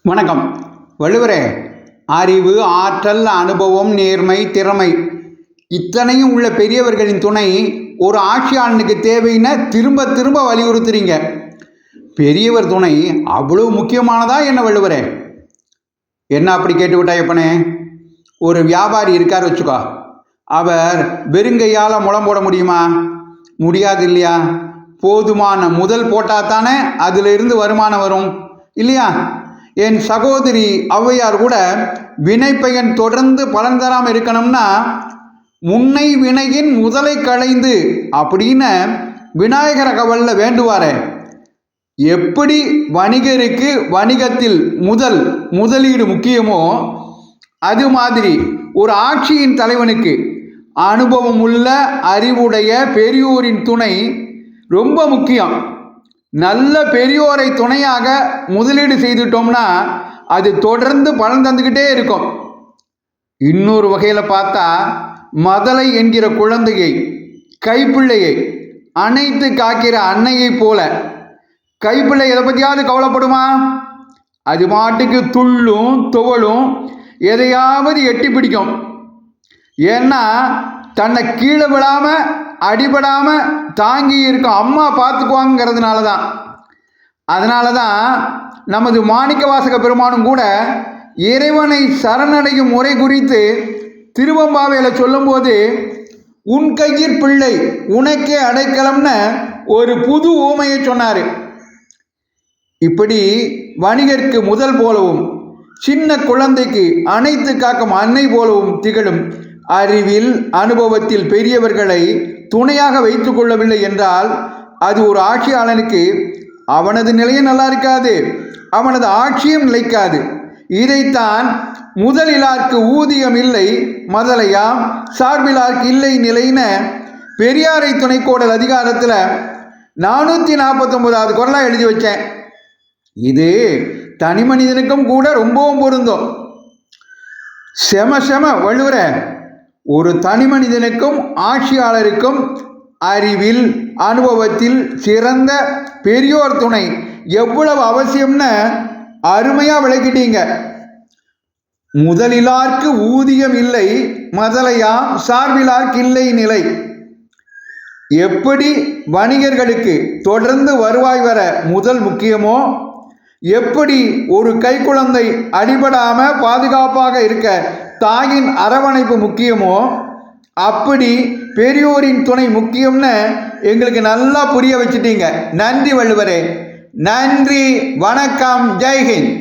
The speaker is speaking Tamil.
வணக்கம். வள்ளுவரே, அறிவு, ஆற்றல், அனுபவம், நேர்மை, திறமை இத்தனையும் உள்ள பெரியவர்களின் துணை ஒரு ஆட்சியாளனுக்கு தேவைன்னு திரும்ப திரும்ப வலியுறுத்துறீங்க. பெரியவர் துணை அவ்வளவு முக்கியமானதா என்ன வள்ளுவரே? என்ன அப்படி கேட்டுவிட்டா எப்பனே? ஒரு வியாபாரி இருக்கார் வச்சுக்கோ. அவர் வெறுங்கையால் முளம் போட முடியுமா? முடியாது இல்லையா? போதுமான முதல் போட்டால் தானே அதிலிருந்து வருமானம் வரும் இல்லையா? என் சகோதரி ஔவையார் கூட வினை பயன் தொடர்ந்து பலன் தராமல் இருக்கணும்னா முன்னை வினையின் முதலை களைந்து அப்படின்னு விநாயகர கவல்ல வேண்டுவாரே. எப்படி வணிகருக்கு வணிகத்தில் முதலீடு முக்கியமோ அது மாதிரி ஒரு ஆட்சியின் தலைவனுக்கு அனுபவம் உள்ள அறிவுடைய பெரியோரின் துணை ரொம்ப முக்கியம். நல்ல பெரியோரை துணையாக முதலீடு செய்துட்டோம்னா அது தொடர்ந்து பலன் தந்துக்கிட்டே இருக்கும். இன்னொரு வகையில் பார்த்தா மதலை என்கிற குழந்தையை, கைப்பிள்ளையை அணைத்து காக்கிற அன்னையை போல. கைப்பிள்ளை எதை பற்றியாவது கவலைப்படுமா? அது மாட்டுக்கு துள்ளும் துவளும் எதையாவது எட்டி பிடிக்கும். ஏன்னா தன்னை கீழே விழாமல் அடிபடாமல் தாங்கி இருக்கும் அம்மா பார்த்துக்குவாங்கிறதுனால தான். அதனால தான் நமது மாணிக்க வாசக பெருமானும் கூட இறைவனை சரணடையும் முறை குறித்து திருவம்பாவையில் சொல்லும்போது உன் கையிற் பிள்ளை உனக்கே அடைக்கலம்னு ஒரு புது ஊமையை சொன்னார். இப்படி வணிகருக்கு முதல் போலவும் சின்ன குழந்தைக்கு அணைத்து காக்கும் அன்னை போலவும் திகழும் அறிவில் அனுபவத்தில் பெரியவர்களை துணையாக வைத்து கொள்ளவில்லை என்றால் அது ஒரு ஆட்சியாளனுக்கு அவனது நிலையும் நல்லா இருக்காது, அவனது ஆட்சியும் நிலைக்காது. இதைத்தான் முதலிலார்க்கு ஊதியம் இல்லை மதலையாம் சார்பிலார்க்கு இல்லை நிலைன்னு பெரியாரை துணைக்கோடல் அதிகாரத்தில் 449வது குறளாக எழுதி வச்சேன். இது தனி மனிதனுக்கும் கூட ரொம்பவும் பொருந்தும். செம வள்ளுவர, ஒரு தனி மனிதனுக்கும் ஆட்சியாளருக்கும் அறிவில் அனுபவத்தில் சிறந்த பெரியோர் துணை எவ்வளவு அவசியம்னு அருமையாக விளக்கிட்டீங்க. முதலிலார்க்கு ஊதியம் இல்லை மதலையாம் சார்பிலார்க்கு இல்லை நிலை. எப்படி வணிகர்களுக்கு தொடர்ந்து வருவாய் வர முதல் முக்கியமோ, எப்படி ஒரு கைக்குழந்தை அடிபடாம பாதுகாப்பாக இருக்க தாயின் அரவணைப்பு முக்கியமோ, அப்படி பெரியோரின் துணை முக்கியம்னு எங்களுக்கு நல்லா புரிய வச்சுட்டீங்க. நன்றி வள்ளுவரே. நன்றி, வணக்கம், ஜெய்ஹிந்த்.